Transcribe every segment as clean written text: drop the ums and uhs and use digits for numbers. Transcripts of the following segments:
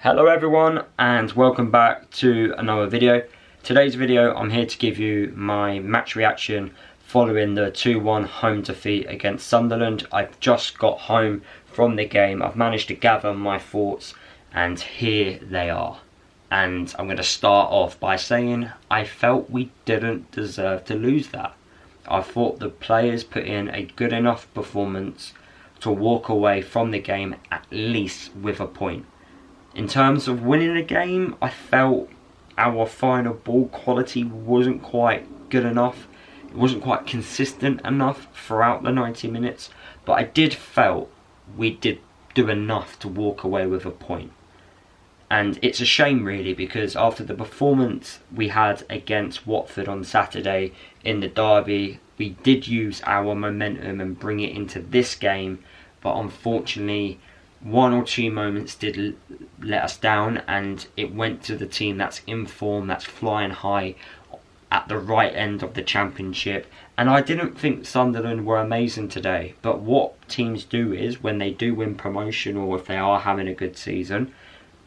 Hello everyone and welcome back to another video. Today's video I'm here to give you my match reaction following the 2-1 home defeat against Sunderland. I've just got home from the game. I've managed to gather my thoughts and here they are. And I'm going to start off by saying I felt we didn't deserve to lose that. I thought the players put in a good enough performance to walk away from the game at least with a point. In terms of winning the game, I felt our final ball quality wasn't quite good enough. It wasn't quite consistent enough throughout the 90 minutes. But I did felt we did do enough to walk away with a point. And it's a shame really, because after the performance we had against Watford on Saturday in the derby, we did use our momentum and bring it into this game. But unfortunately, one or two moments did let us down, and it went to the team that's in form, that's flying high at the right end of the championship. And I didn't think Sunderland were amazing today, but what teams do is when they do win promotion, or if they are having a good season,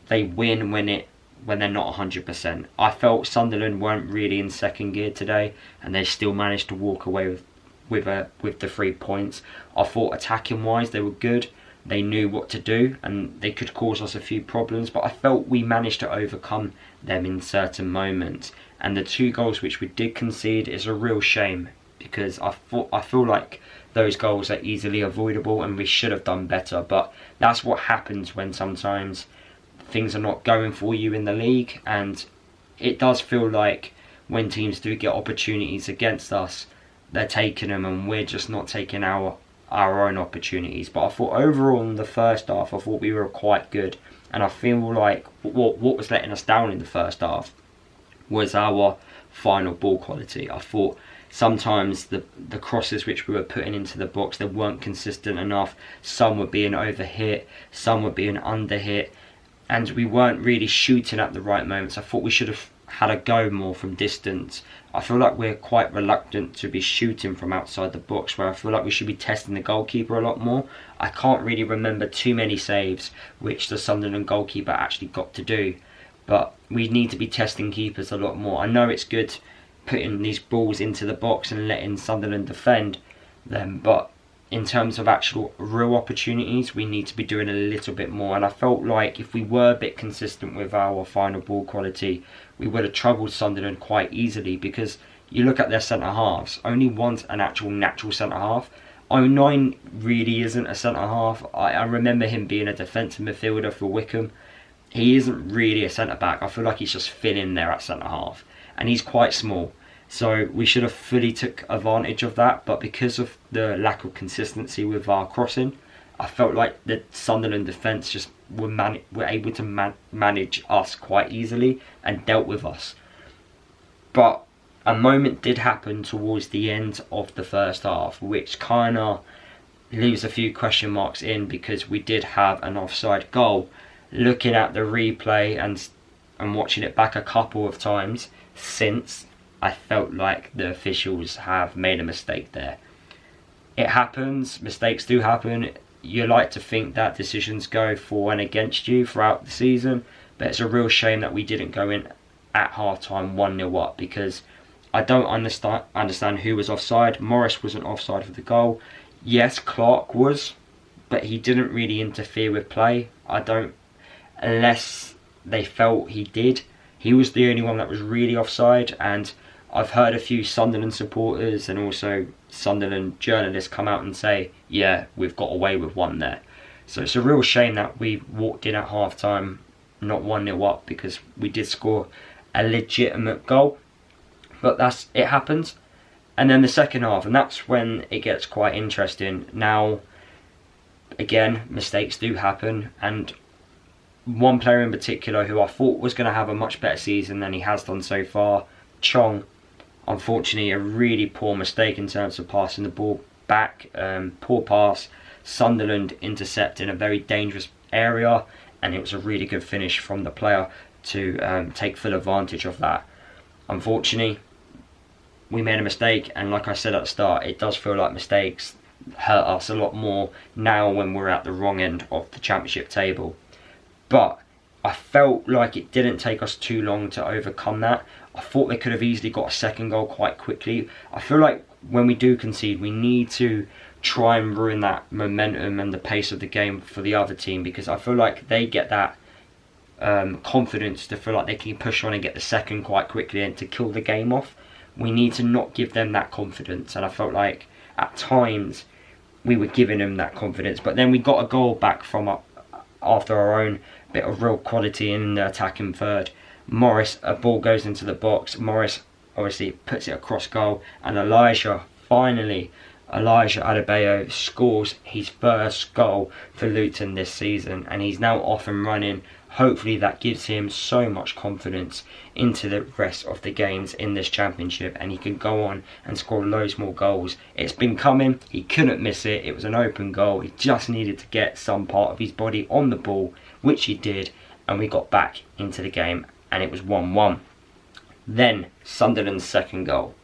they win when they're not 100%. I felt Sunderland weren't really in second gear today, and they still managed to walk away with the 3 points. I thought attacking wise they were good. They knew what to do and they could cause us a few problems, but I felt we managed to overcome them in certain moments. And the 2 goals which we did concede is a real shame, because I feel like those goals are easily avoidable and we should have done better. But that's what happens when sometimes things are not going for you in the league, and it does feel like when teams do get opportunities against us, they're taking them and we're just not taking our own opportunities. But I thought overall in the first half I thought we were quite good, and I feel like what was letting us down in the first half was our final ball quality. I thought sometimes the crosses which we were putting into the box, they weren't consistent enough. Some were being overhit, some were being underhit, and we weren't really shooting at the right moments. I thought we should have had a go more from distance. I feel like we're quite reluctant to be shooting from outside the box, where I feel like we should be testing the goalkeeper a lot more. I can't really remember too many saves which the Sunderland goalkeeper actually got to do, but we need to be testing keepers a lot more. I know it's good putting these balls into the box and letting Sunderland defend them, but in terms of actual real opportunities, we need to be doing a little bit more. And I felt like if we were a bit consistent with our final ball quality, we would have troubled Sunderland quite easily, because you look at their centre-halves, only one's an actual natural centre-half. 09 really isn't a centre-half. I remember him being a defensive midfielder for Wickham. He isn't really a centre-back. I feel like he's just filling there at centre-half. And he's quite small. So we should have fully took advantage of that, but because of the lack of consistency with our crossing, I felt like the Sunderland defence just were able to manage us quite easily and dealt with us. But a moment did happen towards the end of the first half, which kind of leaves a few question marks in, because we did have an offside goal. Looking at the replay and watching it back a couple of times since, I felt like the officials have made a mistake there. It happens, mistakes do happen. You like to think that decisions go for and against you throughout the season, but it's a real shame that we didn't go in at half-time 1-0 up, because I don't understand who was offside. Morris wasn't offside for the goal. Yes, Clark was, but he didn't really interfere with play. Unless they felt he did. He was the only one that was really offside, and I've heard a few Sunderland supporters and also Sunderland journalists come out and say, yeah, we've got away with one there. So it's a real shame that we walked in at half-time not 1-0 up, because we did score a legitimate goal. But it happens. And then the second half, and that's when it gets quite interesting. Now, again, mistakes do happen, and one player in particular who I thought was going to have a much better season than he has done so far, Chong. Unfortunately, a really poor mistake in terms of passing the ball back. Poor pass. Sunderland intercept in a very dangerous area, and it was a really good finish from the player to take full advantage of that. Unfortunately, we made a mistake, and like I said at the start, it does feel like mistakes hurt us a lot more now when we're at the wrong end of the championship table. But I felt like it didn't take us too long to overcome that. I thought they could have easily got a second goal quite quickly. I feel like when we do concede, we need to try and ruin that momentum and the pace of the game for the other team, because I feel like they get that confidence to feel like they can push on and get the second quite quickly and to kill the game off. We need to not give them that confidence, and I felt like at times we were giving them that confidence. But then we got a goal back from after our own bit of real quality in the attacking third. Morris, a ball goes into the box. Morris obviously puts it across goal, and Elijah Adebayo scores his first goal for Luton this season, and he's now off and running. Hopefully that gives him so much confidence into the rest of the games in this championship, and he can go on and score loads more goals. It's been coming, he couldn't miss it, it was an open goal, he just needed to get some part of his body on the ball, which he did, and we got back into the game, and it was 1-1. Then Sunderland's second goal.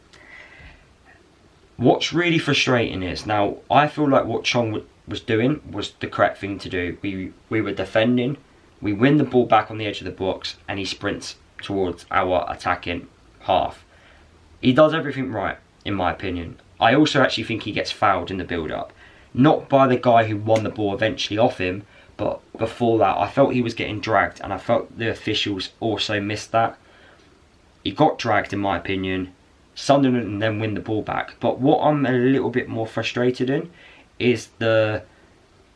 What's really frustrating is, now I feel like what Chong was doing was the correct thing to do. We were defending, we win the ball back on the edge of the box, and he sprints towards our attacking half. He does everything right, in my opinion. I also actually think he gets fouled in the build-up. Not by the guy who won the ball eventually off him, but before that I felt he was getting dragged, and I felt the officials also missed that. He got dragged, in my opinion. Sunderland then win the ball back. But what I'm a little bit more frustrated in is the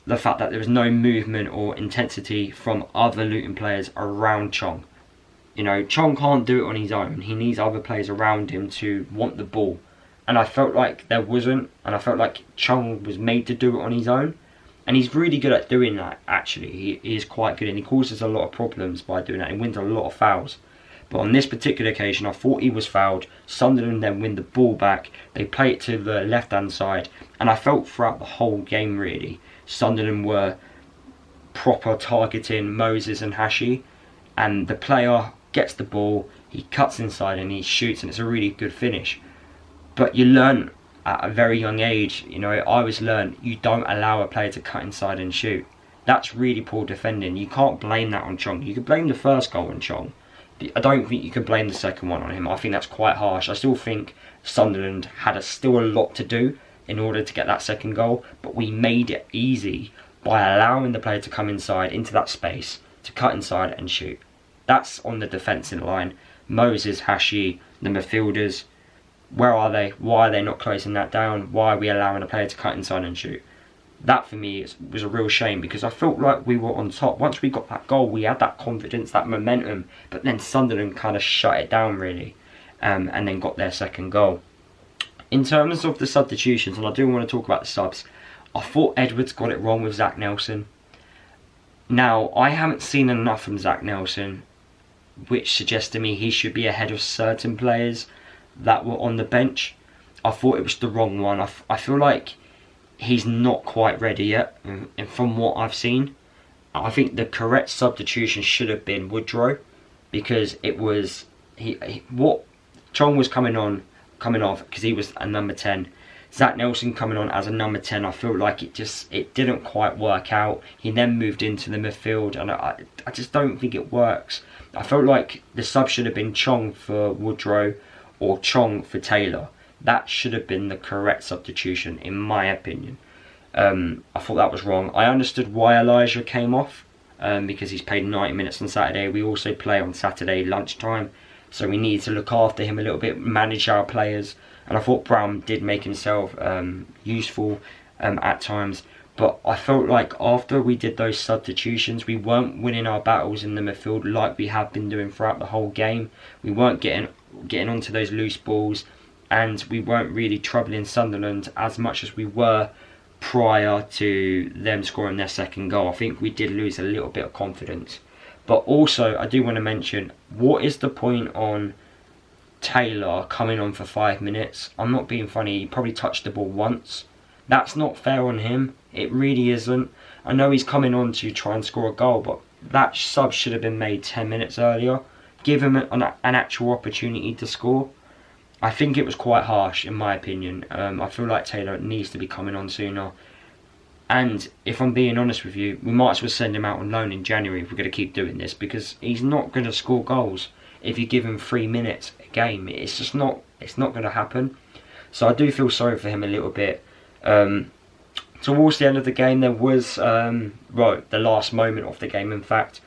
fact that there was no movement or intensity from other Luton players around Chong. You know, Chong can't do it on his own. He needs other players around him to want the ball. And I felt like there wasn't. And I felt like Chong was made to do it on his own. And he's really good at doing that, actually. He is quite good, and he causes a lot of problems by doing that. He wins a lot of fouls. But on this particular occasion, I thought he was fouled. Sunderland then win the ball back. They play it to the left-hand side. And I felt throughout the whole game, really, Sunderland were proper targeting Moses and Hashi. And the player gets the ball, he cuts inside and he shoots, and it's a really good finish. But you learn at a very young age, you know, I always learned, you don't allow a player to cut inside and shoot. That's really poor defending. You can't blame that on Chong. You could blame the first goal on Chong. I don't think you can blame the second one on him. I think that's quite harsh. I still think Sunderland had still a lot to do in order to get that second goal, but we made it easy by allowing the player to come inside into that space, to cut inside and shoot. That's on the defensive line. Moses, Hashi, the midfielders, where are they? Why are they not closing that down? Why are we allowing a player to cut inside and shoot? That for me was a real shame, because I felt like we were on top. Once we got that goal, we had that confidence, that momentum, but then Sunderland kind of shut it down, really, and then got their second goal. In terms of the substitutions, and I do want to talk about the subs, I thought Edwards got it wrong with Zach Nelson. Now, I haven't seen enough from Zach Nelson, which suggests to me he should be ahead of certain players that were on the bench. I thought it was the wrong one. I feel like he's not quite ready yet, and from what I've seen, I think the correct substitution should have been Woodrow, because it was what Chong was coming off because he was a number 10. Zach Nelson coming on as a number 10, I feel like it didn't quite work out. He then moved into the midfield, and I just don't think it works. I felt like the sub should have been Chong for Woodrow or Chong for Taylor. That should have been the correct substitution, in my opinion. I thought that was wrong. I understood why Elijah came off, because he's played 90 minutes on Saturday. We also play on Saturday lunchtime, so we need to look after him a little bit, manage our players. And I thought Brown did make himself useful at times. But I felt like after we did those substitutions, we weren't winning our battles in the midfield like we have been doing throughout the whole game. We weren't getting onto those loose balls, and we weren't really troubling Sunderland as much as we were prior to them scoring their second goal. I think we did lose a little bit of confidence. But also, I do want to mention, what is the point on Taylor coming on for 5 minutes? I'm not being funny, he probably touched the ball once. That's not fair on him. It really isn't. I know he's coming on to try and score a goal, but that sub should have been made 10 minutes earlier. Give him an actual opportunity to score. I think it was quite harsh, in my opinion. I feel like Taylor needs to be coming on sooner. And if I'm being honest with you, we might as well send him out on loan in January if we're going to keep doing this, because he's not going to score goals if you give him 3 minutes a game. It's just not, it's not going to happen. So I do feel sorry for him a little bit. Towards the end of the game, there was, right, the last moment of the game, in fact,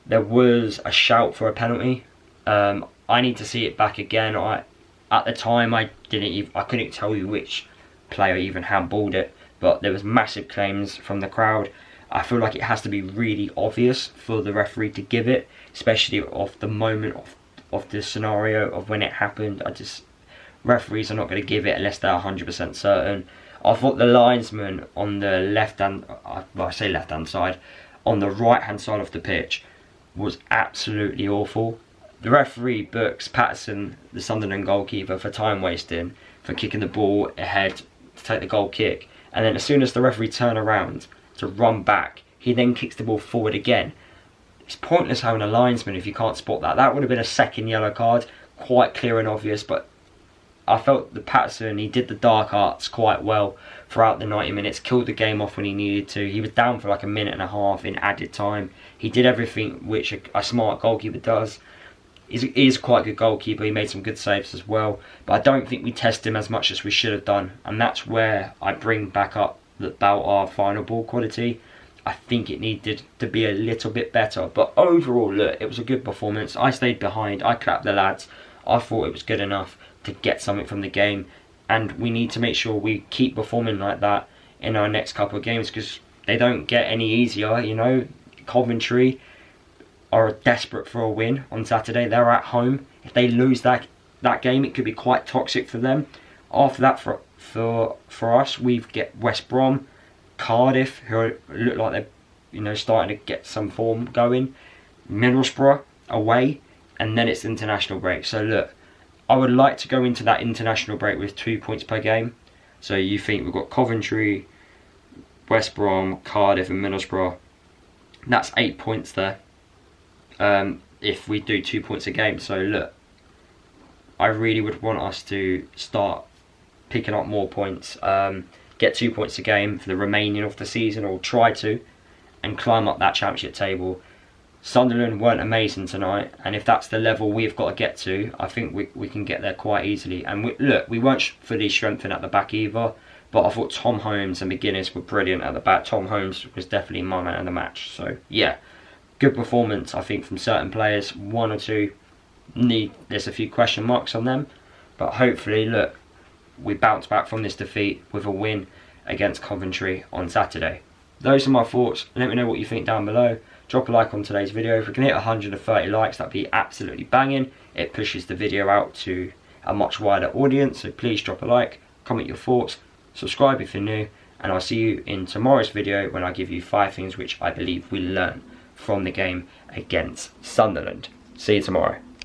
there was a shout for a penalty. I need to see it back again. At the time, I couldn't tell you which player even handballed it, but there was massive claims from the crowd. I feel like it has to be really obvious for the referee to give it, especially of the moment of the scenario of when it happened. Referees are not going to give it unless they're 100% certain. I thought the linesman on the left-hand, well, I say left-hand side, on the right-hand side of the pitch was absolutely awful. The referee books Patterson, the Sunderland goalkeeper, for time wasting, for kicking the ball ahead to take the goal kick. And then as soon as the referee turned around to run back, he then kicks the ball forward again. It's pointless having a linesman if you can't spot that. That would have been a second yellow card, quite clear and obvious, but I felt the Patterson, he did the dark arts quite well throughout the 90 minutes, killed the game off when he needed to. He was down for like a minute and a half in added time. He did everything which a smart goalkeeper does. He is quite a good goalkeeper, he made some good saves as well, but I don't think we test him as much as we should have done, and that's where I bring back up about our final ball quality. I think it needed to be a little bit better, but overall, look, it was a good performance. I stayed behind, I clapped the lads, I thought it was good enough to get something from the game, and we need to make sure we keep performing like that in our next couple of games, because they don't get any easier. You know, Coventry are desperate for a win on Saturday. They're at home. If they lose that game, it could be quite toxic for them. After that, for us, we get West Brom, Cardiff, who look like they're, you know, starting to get some form going, Middlesbrough away, and then it's international break. So look, I would like to go into that international break with 2 points per game. So you think we've got Coventry, West Brom, Cardiff and Middlesbrough. That's 8 points there. If we do 2 points a game. So look, I really would want us to start picking up more points. Get 2 points a game for the remaining of the season, or try to, and climb up that championship table. Sunderland weren't amazing tonight, and if that's the level we've got to get to, I think we can get there quite easily. And look, we weren't fully strengthened at the back either, but I thought Tom Holmes and McGuinness were brilliant at the back. Tom Holmes was definitely my man of the match. So yeah, good performance I think from certain players. One or two there's a few question marks on them, but hopefully, look, we bounce back from this defeat with a win against Coventry on Saturday. Those are my thoughts. Let me know what you think down below. Drop a like on today's video. If we can hit 130 likes, that'd be absolutely banging. It pushes the video out to a much wider audience, so please drop a like, comment your thoughts, subscribe if you're new, and I'll see you in tomorrow's video when I give you 5 things which I believe we'll learn from the game against Sunderland. See you tomorrow.